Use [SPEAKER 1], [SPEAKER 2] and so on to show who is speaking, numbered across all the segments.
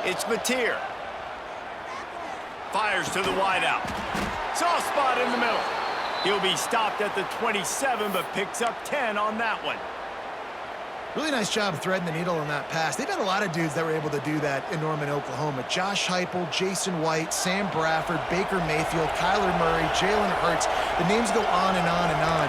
[SPEAKER 1] It's Mateer. Fires to the wideout. Soft spot in the middle. He'll be stopped at the 27, but picks up 10 on that one.
[SPEAKER 2] Really nice job threading the needle on that pass. They've had a lot of dudes that were able to do that in Norman, Oklahoma. Josh Heupel, Jason White, Sam Bradford, Baker Mayfield, Kyler Murray, Jalen Hurts. The names go on and on and on.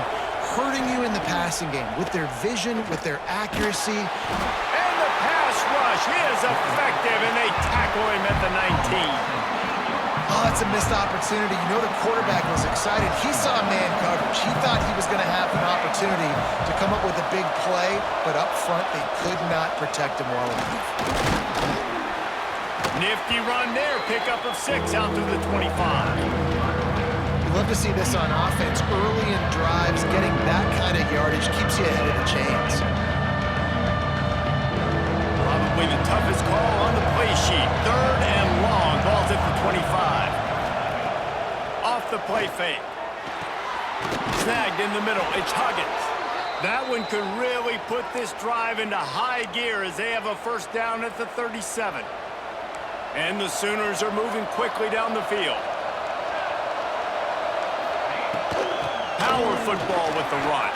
[SPEAKER 2] Hurting you in the passing game with their vision, with their accuracy.
[SPEAKER 1] And the pass rush is effective, and they tackle him at the 19.
[SPEAKER 2] Oh, it's a missed opportunity. You know the quarterback was excited. He saw man coverage. He thought he was going to have an opportunity to come up with a big play, but up front they could not protect him well enough.
[SPEAKER 1] Nifty run there. Pickup of 6 out to the 25.
[SPEAKER 2] You love to see this on offense. Early in drives, getting that kind of yardage keeps you ahead of the chains.
[SPEAKER 1] Probably the toughest call on the play sheet. 3rd and long. Ball's at the 25. Off the play fake. Snagged in the middle. It's Huggins. That one could really put this drive into high gear as they have a first down at the 37. And the Sooners are moving quickly down the field. Power football with the run.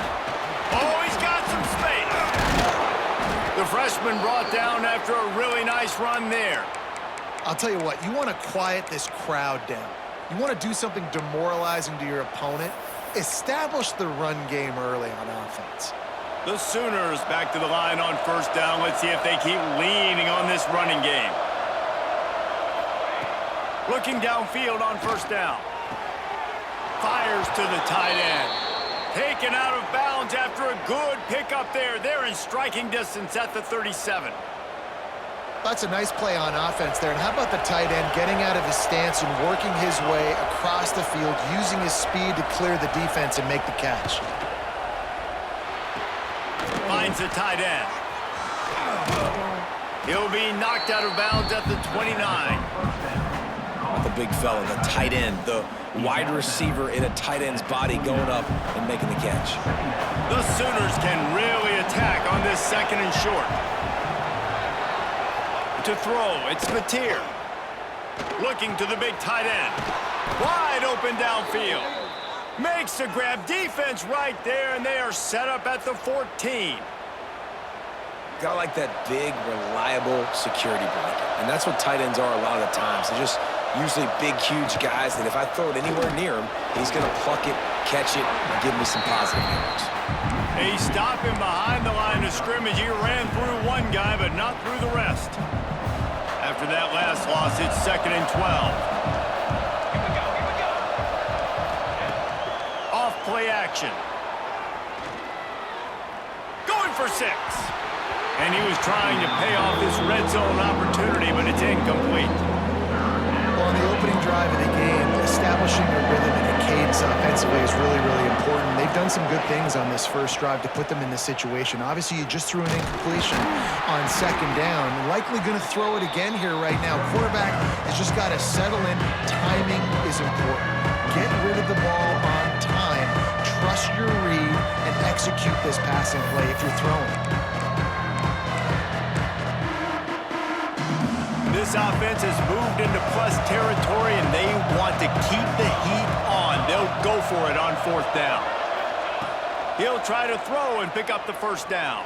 [SPEAKER 1] Oh, he's got some space. The freshman brought down after a really nice run there.
[SPEAKER 2] I'll tell you what, you want to quiet this crowd down. You want to do something demoralizing to your opponent. Establish the run game early on offense.
[SPEAKER 1] The Sooners back to the line on first down. Let's see if they keep leaning on this running game. Looking downfield on first down. Fires to the tight end. Taken out of bounds after a good pickup there. They're in striking distance at the 37.
[SPEAKER 2] That's a nice play on offense there. And how about the tight end getting out of his stance and working his way across the field, using his speed to clear the defense and make the catch.
[SPEAKER 1] Finds the tight end. He'll be knocked out of bounds at the 29.
[SPEAKER 3] The big fella, the tight end, the wide receiver in a tight end's body going up and making the catch.
[SPEAKER 1] The Sooners can really attack on this 2nd and short. To throw, it's Mateer. Looking to the big tight end. Wide open downfield. Makes the grab. Defense right there, and they are set up at the 14.
[SPEAKER 3] Got like that big, reliable security blanket. And that's what tight ends are a lot of the times. They're just usually big, huge guys that if I throw it anywhere near him, he's going to pluck it, catch it, and give me some positive yards.
[SPEAKER 1] They stop him behind the line of scrimmage. He ran through one guy, but not through the rest. After that last loss, it's 2nd and 12. Off play action. Going for 6. And he was trying to pay off this red zone opportunity, but it's incomplete.
[SPEAKER 2] Well, on the opening drive of the game, establishing a rhythm and a cadence offensively is really, really important. They've done some good things on this first drive to put them in this situation. Obviously, you just threw an incompletion on 2nd down. Likely going to throw it again here right now. Quarterback has just got to settle in. Timing is important. Get rid of the ball on time. Trust your read and execute this passing play if you're throwing.
[SPEAKER 1] This offense has moved into plus territory, and they want to keep the heat on. They'll go for it on 4th down. He'll try to throw and pick up the first down.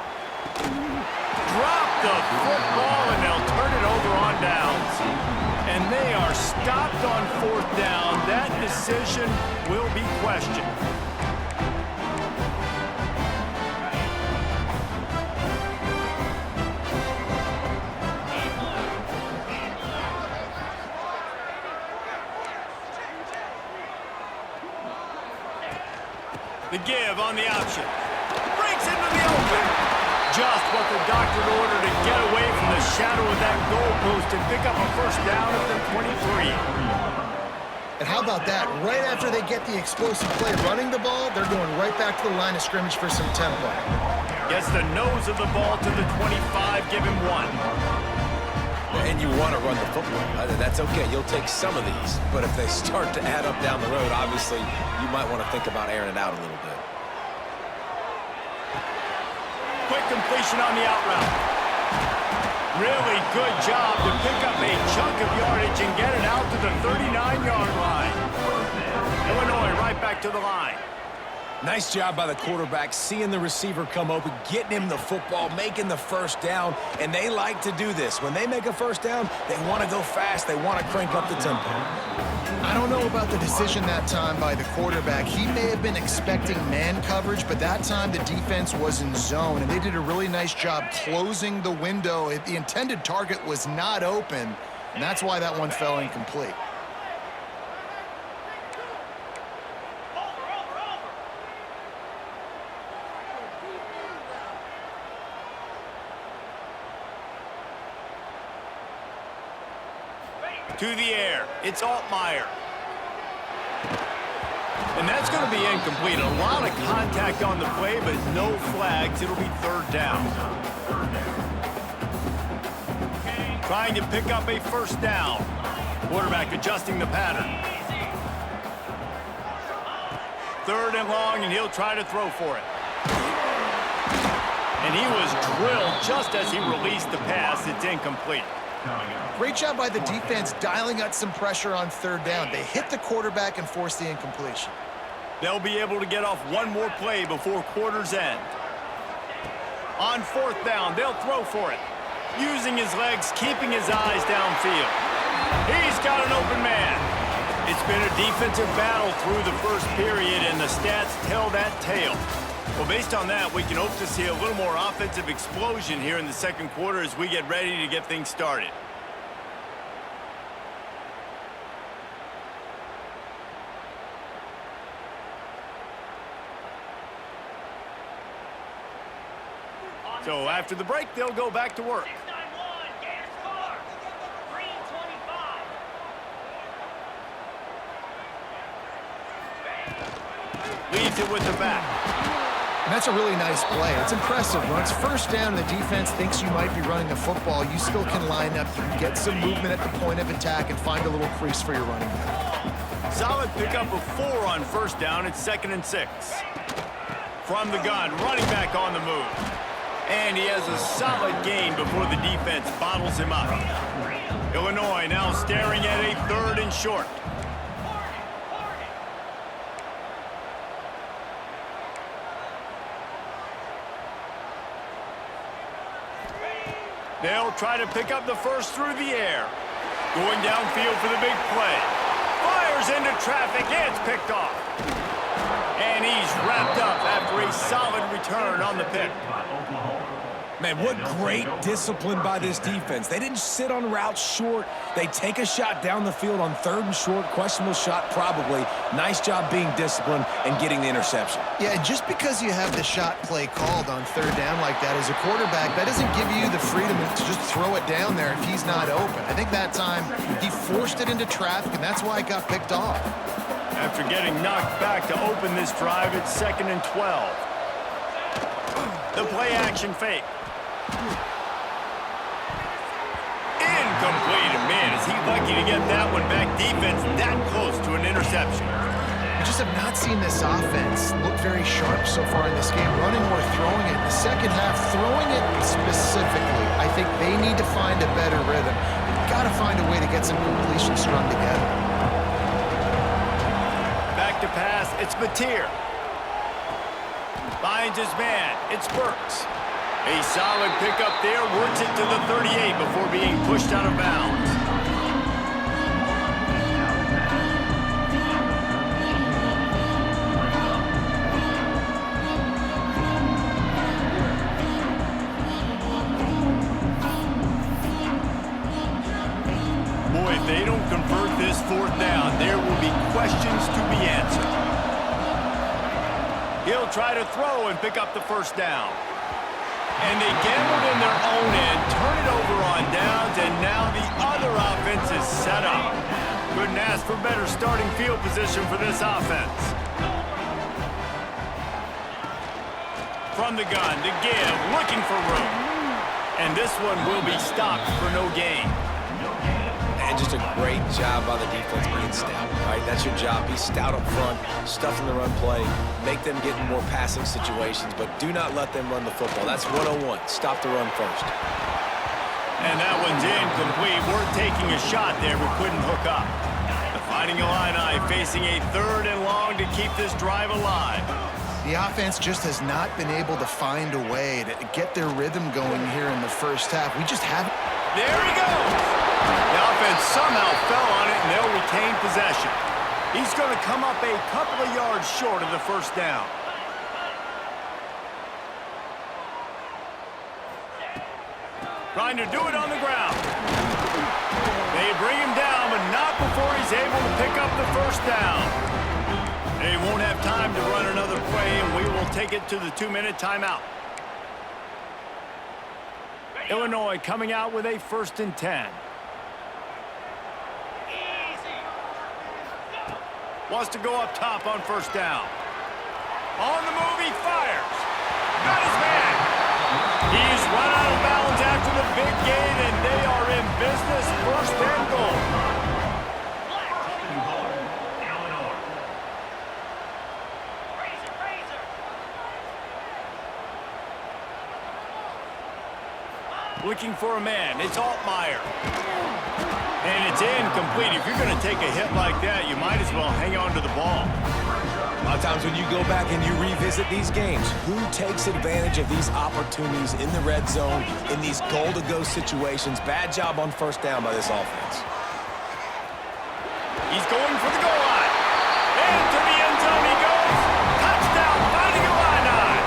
[SPEAKER 1] Drop the football, and they'll turn it over on downs. And they are stopped on 4th down. That decision will be questioned. The give on the option. Breaks into the open. Just what the doctor ordered to get away from the shadow of that goalpost and pick up a first down at the 23.
[SPEAKER 2] And how about that? Right after they get the explosive play running the ball, they're going right back to the line of scrimmage for some tempo.
[SPEAKER 1] Gets the nose of the ball to the 25, give him 1.
[SPEAKER 3] And you want to run the football. That's okay. You'll take some of these. But if they start to add up down the road, obviously, you might want to think about airing it out a little bit.
[SPEAKER 1] Quick completion on the out route. Really good job to pick up a chunk of yardage and get it out to the 39-yard line. Illinois right back to the line.
[SPEAKER 3] Nice job by the quarterback, seeing the receiver come open, getting him the football, making the first down, and they like to do this. When they make a first down, they want to go fast. They want to crank up the tempo.
[SPEAKER 2] I don't know about the decision that time by the quarterback. He may have been expecting man coverage, but that time the defense was in zone, and they did a really nice job closing the window. The intended target was not open, and that's why that one fell incomplete.
[SPEAKER 1] To the air, it's Altmaier. And that's going to be incomplete. A lot of contact on the play, but no flags. It'll be third down. Trying to pick up a first down. Quarterback adjusting the pattern. Third and long, and he'll try to throw for it. And he was drilled just as he released the pass. It's incomplete.
[SPEAKER 2] Great job by the defense dialing out some pressure on third down. They hit the quarterback and forced the incompletion.
[SPEAKER 1] They'll be able to get off one more play before quarter's end. On fourth down, they'll throw for it. Using his legs, keeping his eyes downfield. He's got an open man. It's been a defensive battle through the first period, and the stats tell that tale. Well, based on that, we can hope to see a little more offensive explosion here in the second quarter as we get ready to get things started. So after the break, they'll go back to work. Leads it with the back.
[SPEAKER 2] And that's a really nice play. It's impressive. When it's first down and the defense thinks you might be running the football, you still can line up, you can get some movement at the point of attack and find a little crease for your running back.
[SPEAKER 1] Solid pickup of 4 on first down. It's 2nd and 6. From the gun, running back on the move. And he has a solid gain before the defense bottles him up. Illinois now staring at a 3rd and short. They'll try to pick up the first through the air. Going downfield for the big play. Fires into traffic. It's picked off. And he's wrapped up after a solid return on the pick.
[SPEAKER 3] Man, what great discipline by this defense. They didn't sit on routes short. They take a shot down the field on 3rd and short. Questionable shot probably. Nice job being disciplined and getting the interception.
[SPEAKER 2] Yeah, just because you have the shot play called on 3rd down like that as a quarterback, that doesn't give you the freedom to just throw it down there if he's not open. I think that time he forced it into traffic, and that's why it got picked off.
[SPEAKER 1] After getting knocked back to open this drive, it's 2nd and 12. The play action fake. Incomplete. Man, is he lucky to get that one back. Defense that close to an interception.
[SPEAKER 2] We just have not seen this offense look very sharp so far in this game, running or throwing it. In the second half, throwing it specifically, I think they need to find a better rhythm. They've got to find a way to get some completions strung together.
[SPEAKER 1] Back to pass, it's Mateer. Finds his man, it's Burks. A solid pickup there, works it to the 38 before being pushed out of bounds. Boy, if they don't convert this 4th down, there will be questions to be answered. He'll try to throw and pick up the first down. And they gambled in their own end, turn it over on downs, and now the other offense is set up. Couldn't ask for better starting field position for this offense. From the gun to give, looking for room. And this one will be stopped for no gain.
[SPEAKER 3] And just a great job by the defense being stout, right? That's your job. Be stout up front, stuff in the run play, make them get in more passing situations, but do not let them run the football. That's 101. Stop the run first.
[SPEAKER 1] And that one's incomplete. We're taking a shot there, but couldn't hook up. The Fighting Illini facing a 3rd and long to keep this drive alive.
[SPEAKER 2] The offense just has not been able to find a way to get their rhythm going here in the first half. We just haven't.
[SPEAKER 1] There he goes. The offense somehow fell on it, and they'll retain possession. He's going to come up a couple of yards short of the first down. Trying to do it on the ground. They bring him down, but not before he's able to pick up the first down. They won't have time to run another play, and we will take it to the 2-minute timeout. Illinois coming out with a 1st and 10. Wants to go up top on first down. On the move, he fires. Got his man. He's run out of bounds after the big gain, and they are in business. 1st and goal. Looking for a man. It's Altmaier. And it's incomplete. If you're going to take a hit like that, you might as well hang on to the ball.
[SPEAKER 3] A lot of times when you go back and you revisit these games, who takes advantage of these opportunities in the red zone, in these goal-to-go situations? Bad job on first down by this offense.
[SPEAKER 1] He's going for the goal line. Into the end zone he goes. Touchdown, Fighting Illini.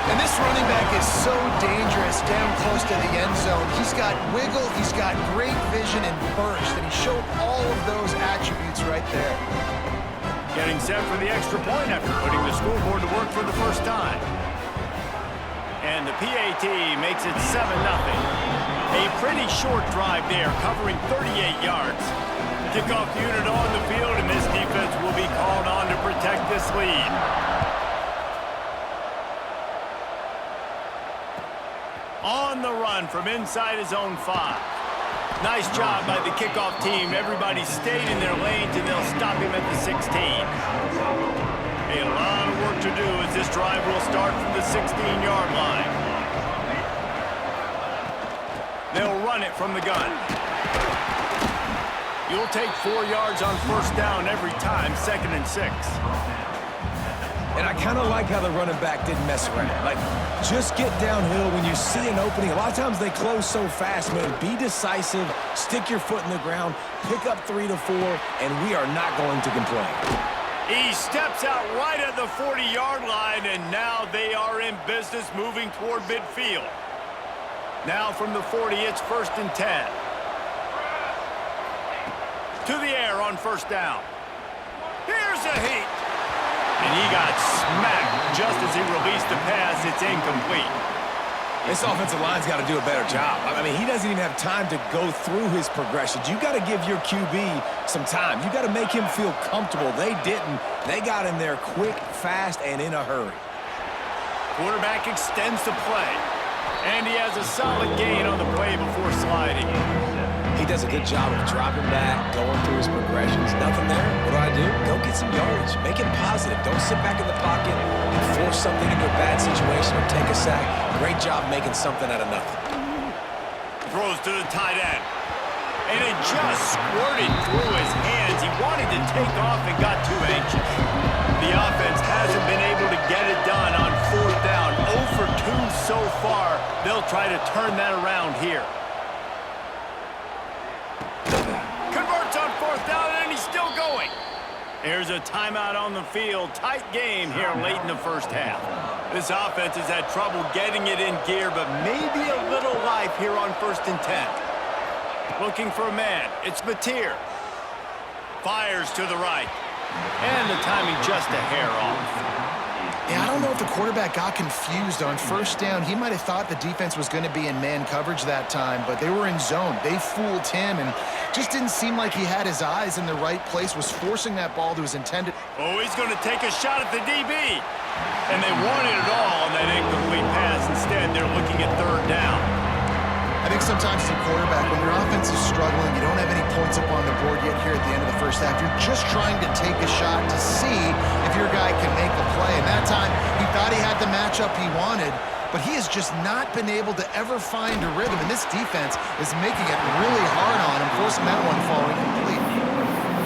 [SPEAKER 2] And this running back is so dangerous down close to the end zone. He's got wiggle, he's got great vision and burst, and he showed all of those attributes right there.
[SPEAKER 1] Getting set for the extra point after putting the scoreboard to work for the first time. And the PAT makes it 7-0. A pretty short drive there, covering 38 yards. Kickoff unit on the field, and this defense will be called on to protect this lead. On the run from inside his own 5. Nice job by the kickoff team. Everybody stayed in their lanes, and they'll stop him at the 16. A lot of work to do as this drive will start from the 16-yard line. They'll run it from the gun. You'll take 4 yards on first down every time, 2nd and 6.
[SPEAKER 3] And I kind of like how the running back didn't mess around. Like, just get downhill when you see an opening. A lot of times they close so fast, man. Be decisive, stick your foot in the ground, pick up 3 to 4, and we are not going to complain.
[SPEAKER 1] He steps out right at the 40-yard line, and now they are in business moving toward midfield. Now from the 40, it's 1st and 10. To the air on first down. Here's a heat. And he got smacked just as he released the pass. It's incomplete.
[SPEAKER 3] This offensive line's got to do a better job. I mean, he doesn't even have time to go through his progressions. You got to give your QB some time. You got to make him feel comfortable. They didn't. They got in there quick, fast, and in a hurry.
[SPEAKER 1] Quarterback extends the play. And he has a solid gain on the play before sliding.
[SPEAKER 3] He does a good job of dropping back, going through his progressions. Nothing there. What do? Go get some yardage. Make it positive. Don't sit back in the pocket and force something into a bad situation or take a sack. Great job making something out of nothing.
[SPEAKER 1] Throws to the tight end. And it just squirted through his hands. He wanted to take off and got too anxious. The offense hasn't been able to get it done on fourth down. 0 for 2 so far. They'll try to turn that around here. Converts on fourth down, and he's still going. There's a timeout on the field. Tight game here late in the first half. This offense has had trouble getting it in gear, but maybe a little life here on 1st and 10. Looking for a man. It's Mateer. Fires to the right. And the timing just a hair off.
[SPEAKER 2] Yeah, I don't know if the quarterback got confused on first down. He might have thought the defense was going to be in man coverage that time, but they were in zone. They fooled him and just didn't seem like he had his eyes in the right place, was forcing that ball to his intended.
[SPEAKER 1] Oh, he's going to take a shot at the DB. And they wanted it all on that incomplete pass. Instead, they're looking at 3rd down.
[SPEAKER 2] I think sometimes as a quarterback, when your offense is struggling, you don't have any points up on the board yet here at the end of the first half. You're just trying to take a shot to see if your guy can make a play. And that time, he thought he had the matchup he wanted, but he has just not been able to ever find a rhythm, and this defense is making it really hard on him, forcing that one falling complete.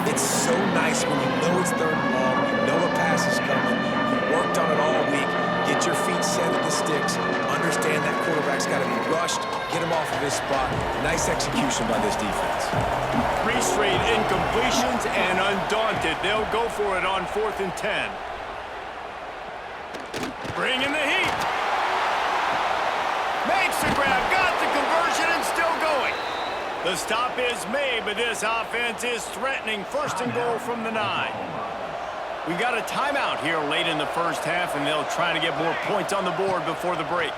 [SPEAKER 3] It's so nice when you know it's third and long, you know a pass is coming, you worked on it all week, get your feet set at the sticks, understand that quarterback's got to be rushed, get him off of his spot. Nice execution by this defense.
[SPEAKER 1] 3 straight incompletions, and undaunted, they'll go for it on 4th and 10. Bringing the heat. Makes the grab, got the conversion, and still going. The stop is made, but this offense is threatening 1st and goal from the 9. We've got a timeout here late in the first half, and they'll try to get more points on the board before the break.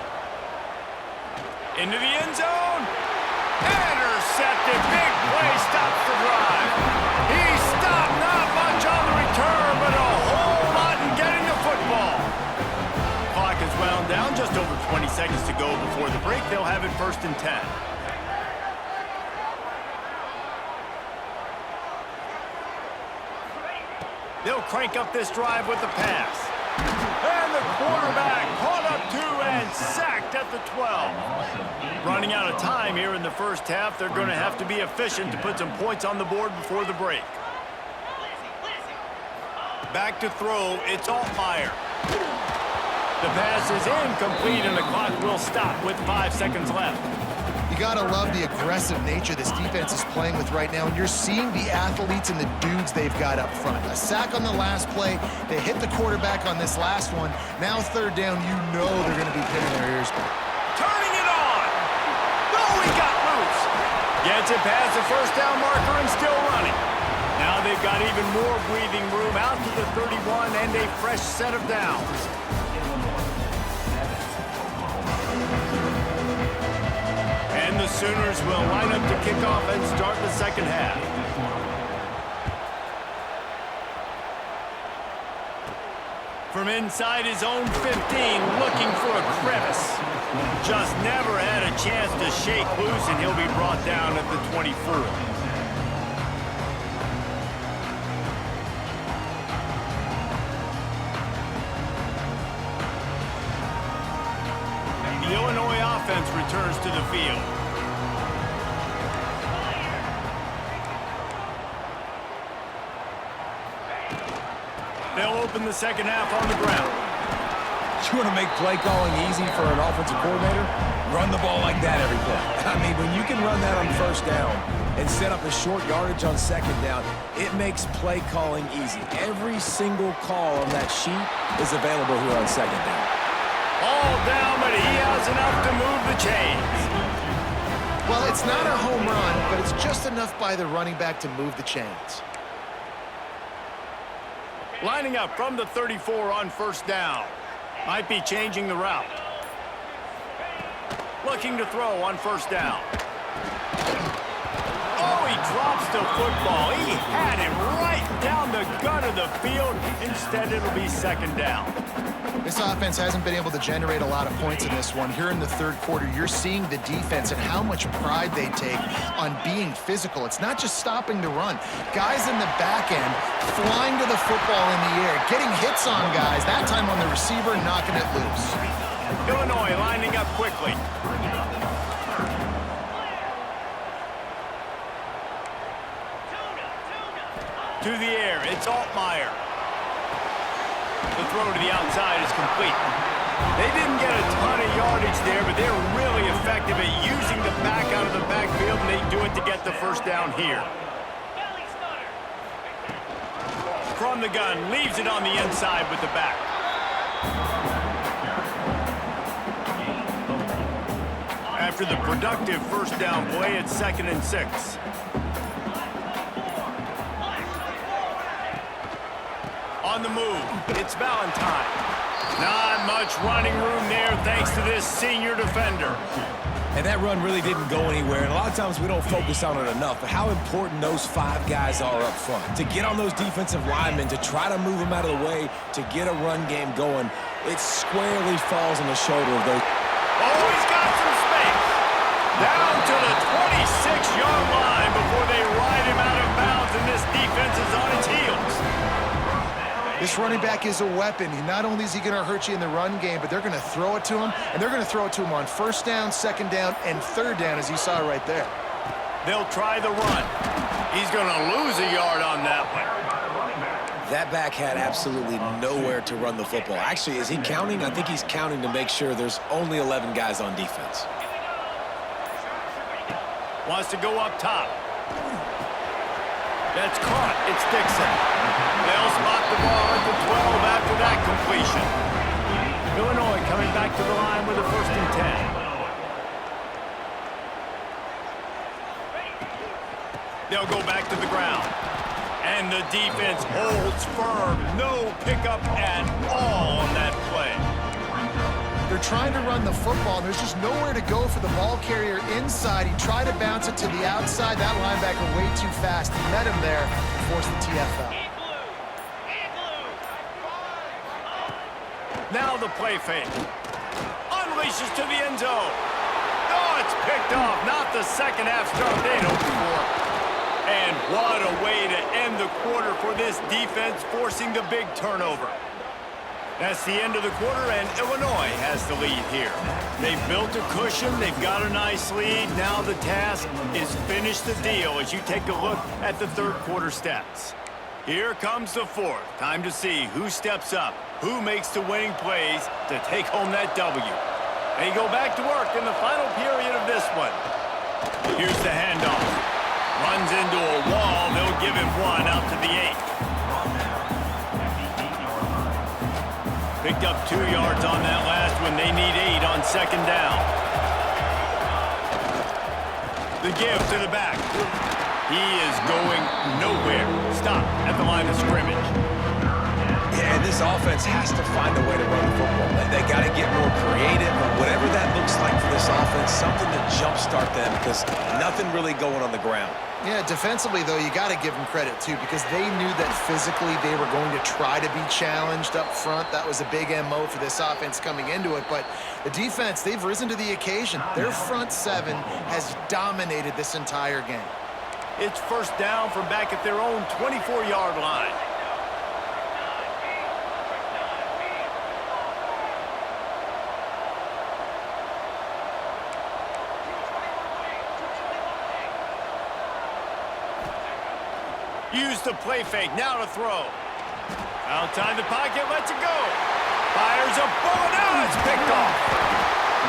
[SPEAKER 1] Into the end zone. Intercepted. Big play stops the drive. He stopped, not much on the return, but a whole lot in getting the football. Clock is wound down. Just over 20 seconds to go before the break. They'll have it 1st and 10. They'll crank up this drive with the pass. And the quarterback caught up 2 and sacked at the 12. Running out of time here in the first half. They're going to have to be efficient to put some points on the board before the break. Back to throw. It's Altmaier. The pass is incomplete, and the clock will stop with 5 seconds left.
[SPEAKER 2] You gotta love the aggressive nature this defense is playing with right now, and you're seeing the athletes and the dudes they've got up front. A sack on the last play, they hit the quarterback on this last one. Now 3rd down, you know they're gonna be pinning their ears back.
[SPEAKER 1] Turning it on! No, he got loose! Gets it past the 1st down marker and still running. Now they've got even more breathing room out to the 31 and a fresh set of downs. And the Sooners will line up to kick off and start the second half. From inside his own 15, looking for a crevice. Just never had a chance to shake loose, and he'll be brought down at the 24. The Illinois offense returns to the field. They'll open the second half on the ground.
[SPEAKER 3] You want to make play calling easy for an offensive coordinator? Run the ball like that every play. I mean, when you can run that on 1st down and set up a short yardage on 2nd down, it makes play calling easy. Every single call on that sheet is available here on 2nd down.
[SPEAKER 1] All down, but he has enough to move the chains.
[SPEAKER 2] Well, it's not a home run, but it's just enough by the running back to move the chains.
[SPEAKER 1] Lining up from the 34 on 1st down. Might be changing the route. Looking to throw on 1st down. Oh, he drops the football. He had it right down the gut of the field. Instead, it'll be 2nd down.
[SPEAKER 2] This offense hasn't been able to generate a lot of points in this one. Here in the 3rd quarter, you're seeing the defense and how much pride they take on being physical. It's not just stopping the run. Guys in the back end flying to the football in the air, getting hits on guys, that time on the receiver, knocking it loose.
[SPEAKER 1] Illinois lining up quickly. To the air, it's Altmaier. The throw to the outside is complete. They didn't get a ton of yardage there, but they're really effective at using the back out of the backfield, and they do it to get the 1st down here. From the gun, leaves it on the inside with the back. After the productive 1st down play, it's 2nd and 6. On the move, it's Valentine. Not much running room there thanks to this senior defender.
[SPEAKER 3] And that run really didn't go anywhere, and a lot of times we don't focus on it enough, but how important those 5 guys are up front. To get on those defensive linemen, to try to move them out of the way, to get a run game going, it squarely falls on the shoulder of those.
[SPEAKER 1] Oh, he's got some space. Down to the 26-yard line before they ride him out of bounds, and this defense is on its heels.
[SPEAKER 2] This running back is a weapon. Not only is he going to hurt you in the run game, but they're going to throw it to him, and they're going to throw it to him on first down, second down, and third down, as you saw right there.
[SPEAKER 1] They'll try the run. He's going to lose a yard on that one.
[SPEAKER 3] That back had absolutely nowhere to run the football. Actually, is he counting? I think he's counting to make sure there's only 11 guys on defense.
[SPEAKER 1] Wants to go up top. That's caught. It's Dixon. They'll spot the ball at the 12 after that completion. Illinois coming back to the line with a 1st and 10. They'll go back to the ground. And the defense holds firm. No pickup at all on that play.
[SPEAKER 2] They're trying to run the football. There's just nowhere to go for the ball carrier inside. He tried to bounce it to the outside. That linebacker way too fast. He met him there and forced the TFL.
[SPEAKER 1] Now the play fake. Unleashes to the end zone. Oh, it's picked off. Not the second half start they'd hoped for. And what a way to end the quarter for this defense, forcing the big turnover. That's the end of the quarter, and Illinois has the lead here. They've built a cushion. They've got a nice lead. Now the task is finish the deal as you take a look at the third quarter stats. Here comes the fourth. Time to see who steps up, who makes the winning plays to take home that W. They go back to work in the final period of this one. Here's the handoff. Runs into a wall. They'll give him one out to the 8. Picked up 2 yards on that last one. They need 8 on second down. The give to the back. He is going nowhere. Stop at the line of scrimmage.
[SPEAKER 3] Yeah, and this offense has to find a way to run the football. They got to get more creative, but whatever that looks like for this offense, something to jumpstart them because nothing really going on the ground.
[SPEAKER 2] Yeah, defensively, though, you got to give them credit, too, because they knew that physically they were going to try to be challenged up front. That was a big MO for this offense coming into it. But the defense, they've risen to the occasion. Their front seven has dominated this entire game.
[SPEAKER 1] It's first down from back at their own 24-yard line. Use the play fake, now to throw. Outside the pocket, lets it go. Fires a bullet, now it's picked off.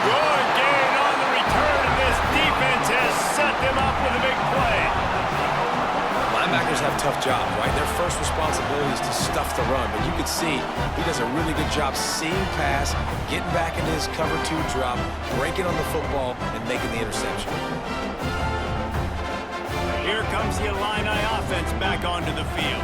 [SPEAKER 1] Good gain on the return, and this defense has set them up with a big play.
[SPEAKER 3] Linebackers have tough jobs, right? Their first responsibility is to stuff the run, but you can see he does a really good job seeing pass, getting back into his cover 2 drop, breaking on the football, and making the interception.
[SPEAKER 1] Here comes the Illini offense back onto the field.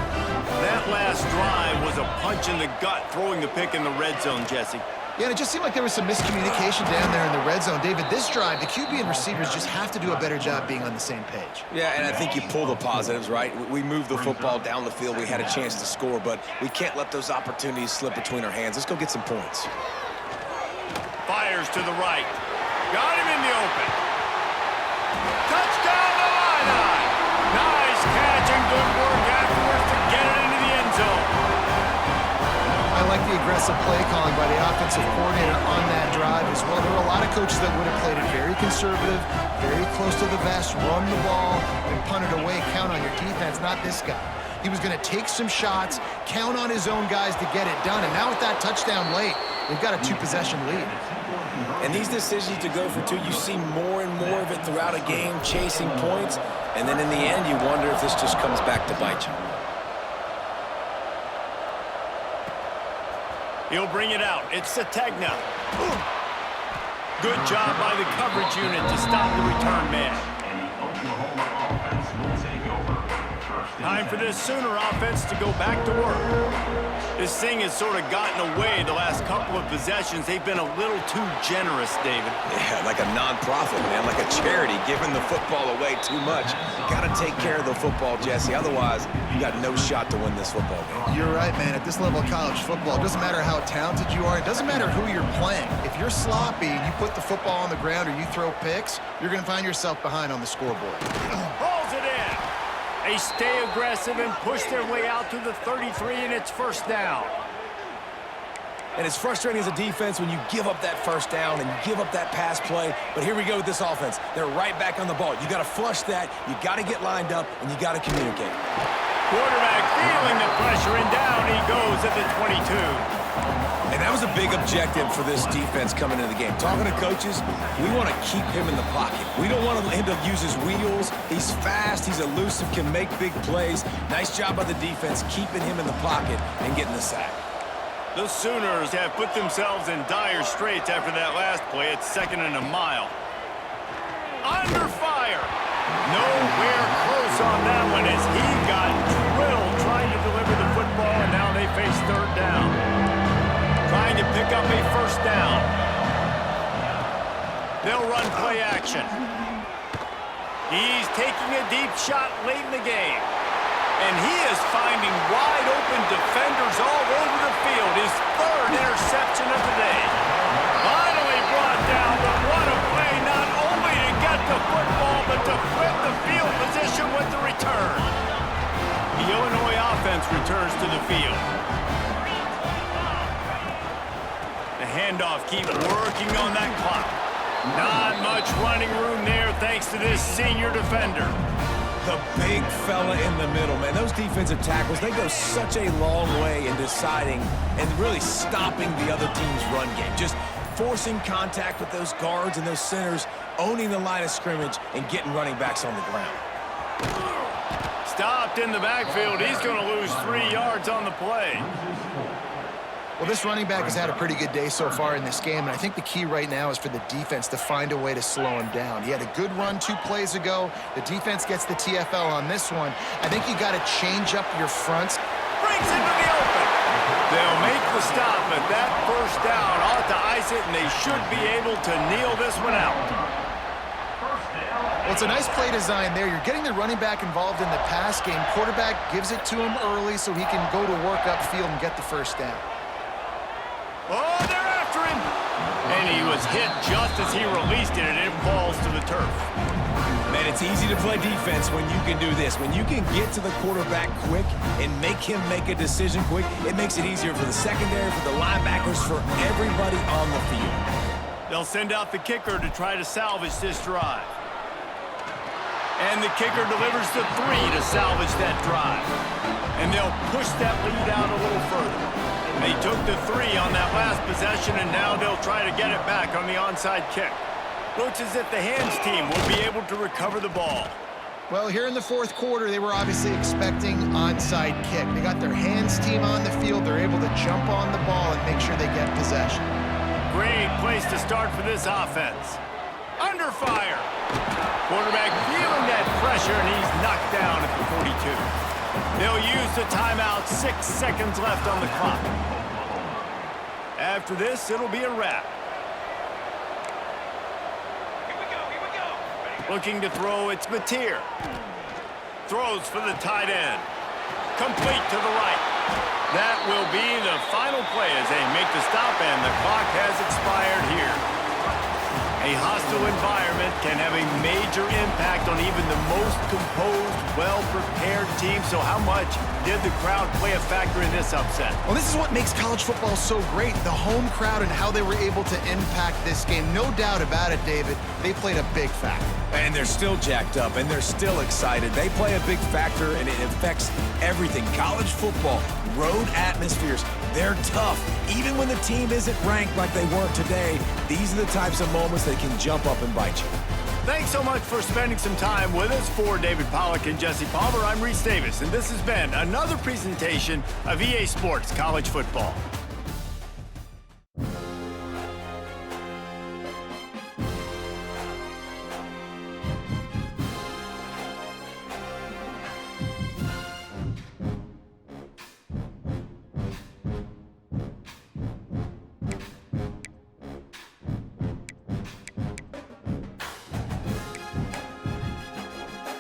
[SPEAKER 1] That last drive was a punch in the gut, throwing the pick in the red zone, Jesse.
[SPEAKER 2] Yeah, and it just seemed like there was some miscommunication down there in the red zone. David, this drive, the QB and receivers just have to do a better job being on the same page.
[SPEAKER 3] Yeah, and I think you pull the positives, right? We moved the football down the field. We had a chance to score, but we can't let those opportunities slip between our hands. Let's go get some points.
[SPEAKER 1] Fires to the right. Got him in the open. Touchdown, Illini! Nice catch and good work afterwards to get it into the end zone.
[SPEAKER 2] I like the aggressive play calling by the offensive coordinator on that drive as well. There were a lot of coaches that would have played it very conservative, very close to the vest, run the ball, and punt it away. Count on your defense, not this guy. He was going to take some shots, count on his own guys to get it done. And now with that touchdown late, they've got a 2-possession lead.
[SPEAKER 3] And these decisions to go for 2, you see more and more of it throughout a game, chasing points. And then in the end, you wonder if this just comes back to bite you.
[SPEAKER 1] He'll bring it out. It's Sategna. Good job by the coverage unit to stop the return man. Time for this Sooner offense to go back to work. This thing has sort of gotten away the last couple of possessions. They've been a little too generous, David.
[SPEAKER 3] Yeah, like a non-profit, man, like a charity, giving the football away too much. Got to take care of the football, Jesse. Otherwise, you got no shot to win this football game.
[SPEAKER 2] You're right, man. At this level of college football, it doesn't matter how talented you are. It doesn't matter who you're playing. If you're sloppy and you put the football on the ground or you throw picks, you're going to find yourself behind on the scoreboard.
[SPEAKER 1] Hauls it in. They stay aggressive and push their way out to the 33, and it's first down.
[SPEAKER 3] And it's frustrating as a defense when you give up that first down and you give up that pass play. But here we go with this offense. They're right back on the ball. You got to flush that. You got to get lined up, and you got to communicate.
[SPEAKER 1] Quarterback feeling the pressure, and down he goes at the 22.
[SPEAKER 3] And that was a big objective for this defense coming into the game. Talking to coaches, we want to keep him in the pocket. We don't want him to use his wheels. He's fast, he's elusive, can make big plays. Nice job by the defense keeping him in the pocket and getting the sack.
[SPEAKER 1] The Sooners have put themselves in dire straits after that last play. It's 2nd and a mile. Under fire. Nowhere close on that one as he got drilled trying to deliver the football, and now they face 3rd down. Trying to pick up a first down. They'll run play action. He's taking a deep shot late in the game. And he is finding wide open defenders all over the field. His 3rd interception of the day. Finally brought down, but what a play, not only to get the football, but to flip the field position with the return. The Illinois offense returns to the field. The handoff keeps working on that clock. Not much running room there thanks to this senior defender.
[SPEAKER 3] The big fella in the middle, man. Those defensive tackles, they go such a long way in deciding and really stopping the other team's run game. Just forcing contact with those guards and those centers, owning the line of scrimmage, and getting running backs on the ground.
[SPEAKER 1] Stopped in the backfield. He's going to lose 3 yards on the play.
[SPEAKER 2] Well, this running back has had a pretty good day so far in this game, and I think the key right now is for the defense to find a way to slow him down. He had a good run 2 plays ago. The defense gets the TFL on this one. I think you got to change up your fronts.
[SPEAKER 1] Brings into the open. They'll make the stop, but that first down ought to ice it, and they should be able to kneel this one out.
[SPEAKER 2] Well, it's a nice play design there. You're getting the running back involved in the pass game. Quarterback gives it to him early so he can go to work upfield and get the first down.
[SPEAKER 1] Oh, they're after him. And he was hit just as he released it, and it falls to the turf.
[SPEAKER 3] Man, it's easy to play defense when you can do this. When you can get to the quarterback quick and make him make a decision quick, it makes it easier for the secondary, for the linebackers, for everybody on the field.
[SPEAKER 1] They'll send out the kicker to try to salvage this drive. And the kicker delivers the 3 to salvage that drive. And they'll push that lead out a little further. They took the 3 on that last possession, and now they'll try to get it back on the onside kick. Looks as if the hands team will be able to recover the ball.
[SPEAKER 2] Well, here in the 4th quarter, they were obviously expecting onside kick. They got their hands team on the field. They're able to jump on the ball and make sure they get possession.
[SPEAKER 1] Great place to start for this offense. Under fire. Quarterback feeling that pressure, and he's knocked down at the 42. They'll use the timeout. 6 seconds left on the clock. After this, it'll be a wrap.
[SPEAKER 4] Here we go.
[SPEAKER 1] Looking to throw, it's Mateer. Throws for the tight end. Complete to the right. That will be the final play as they make the stop, and the clock has expired here. A hostile environment can have a major impact on even the most composed, well-prepared team. So how much did the crowd play a factor in this upset?
[SPEAKER 2] Well, this is what makes college football so great, the home crowd and how they were able to impact this game. No doubt about it, David. They played a big factor.
[SPEAKER 3] And they're still jacked up, and they're still excited. They play a big factor, and it affects everything. College football, road atmospheres, they're tough. Even when the team isn't ranked like they weren't today, these are the types of moments that can jump up and bite you.
[SPEAKER 1] Thanks so much for spending some time with us. For David Pollack and Jesse Palmer, I'm Reese Davis, and this has been another presentation of EA Sports College Football.